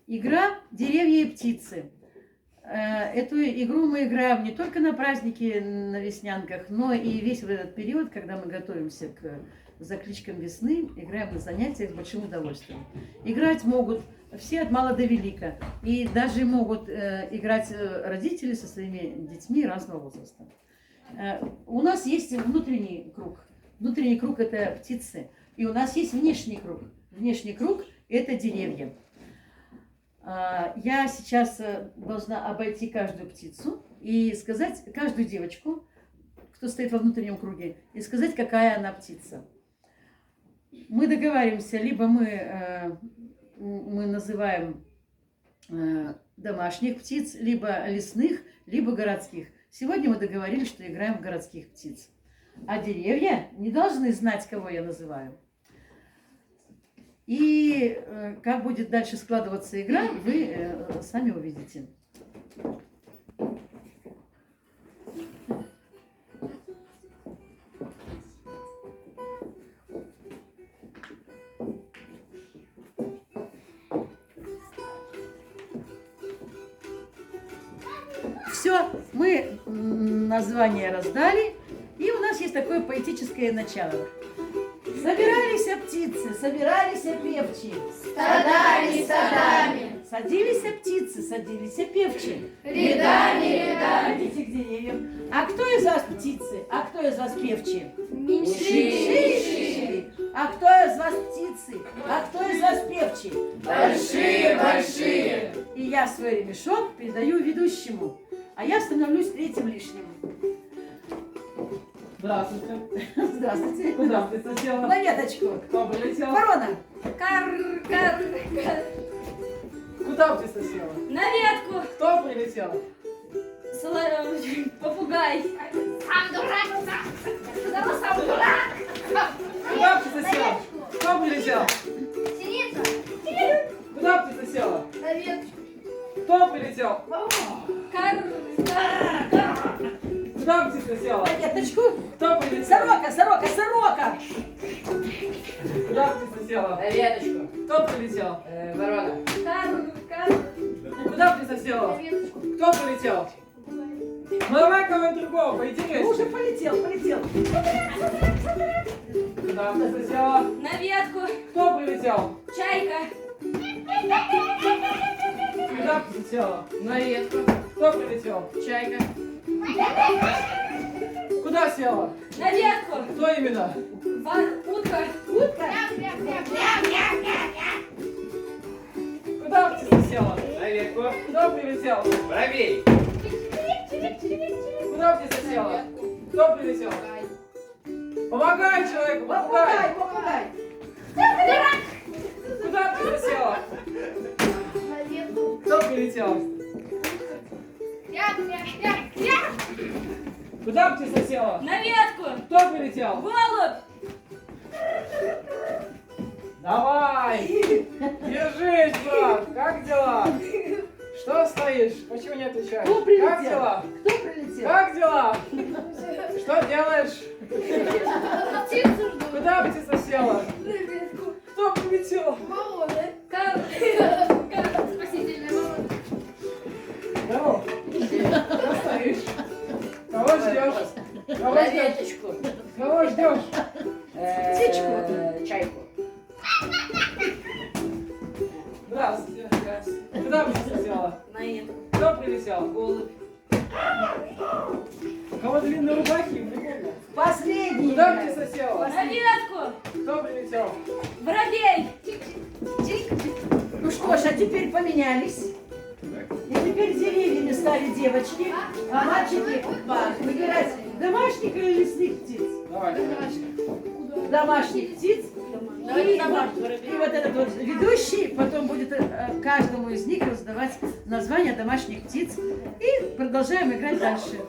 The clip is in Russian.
Игра «Деревья и птицы». Эту игру мы играем не только на праздники, на веснянках, но и весь в этот период, когда мы готовимся к закличкам весны, играем на занятиях с большим удовольствием. Играть могут все от мала до велика, и даже могут играть родители со своими детьми разного возраста. У нас есть внутренний круг. Внутренний круг – это птицы, и у нас есть внешний круг. Внешний круг – это деревья. Я сейчас должна обойти каждую птицу и сказать каждую девочку, кто стоит во внутреннем круге, и сказать, какая она птица. Мы договариваемся, либо мы называем домашних птиц, либо лесных, либо городских. Сегодня мы договорились, что играем в городских птиц. А деревья не должны знать, кого я называю. И как будет дальше складываться игра, вы сами увидите. Все, мы название раздали, и у нас есть такое поэтическое начало. Собирались птицы, собирались певчи, стадами, стадами, садились птицы, садились певчи, рядами, рядами. Идите к деревьям. А кто из вас птицы? А кто из вас певчи? Меньшие. А кто из вас птицы? А кто из вас певчи? Большие, большие. И я свой ремешок передаю ведущему, а я становлюсь третьим лишним. Здравствуйте. Здравствуйте. Куда птица села? На веточку. Кто прилетел? Ворона. Кар. Куда птица села? На ветку. Кто прилетел? Попугай. Сам дурак. Сказала, сам дурак. Куда птица села? Кто прилетел? Синица. Куда птица села? На ветку. Кто прилетел? Кар. Куда птица села? На веточку. Кто прилетел? Сорока, сорока, сорока. Куда птица села? На веточку. Кто прилетел? Ворона. Кар. Куда птица села? На веточку. Кто прилетел? Ну давай кого-нибудь другого, поинтереснее. Уже полетел. Куда птица села? На ветку. Кто прилетел? Чайка. Куда птица села? На ветку. Кто прилетел? Чайка. Куда села? На ветку. Кто именно? Утка. Куда птица села? На ветку. Кто прилетел? Воробей. Куда птица села? Кто прилетел? Помогай человеку, помогай! Попугай. Куда птица села? На ветку. Кто прилетел? Куда птица села? На ветку. Кто прилетел? Голубь. Давай! Держись, брат! Как дела? Что стоишь? Почему не отвечаешь? Кто прилетел? Как дела? Кто прилетел? Как дела? Что делаешь? Птицу жду. Куда птица села? На ветку. Кто прилетел? Кар. Спасительная ворона. Здорово! Что стоишь? Кого ждешь? Кого На ждешь? веточку. Кого ждешь? Чайку. Здравствуйте. Куда птица села? На ветку. Кто прилетел? Голубь. У кого длинные рубахи? Не помню. Последний. Куда птица села? На ветку. Кто прилетел? Воробей. Ну что ж, а теперь поменялись. И теперь деревьями стали девочки, а мальчики выбирать домашних или лесных птиц. Давай. Домашних птиц. И вот этот вот ведущий потом будет каждому из них раздавать название домашних птиц. И продолжаем играть дальше.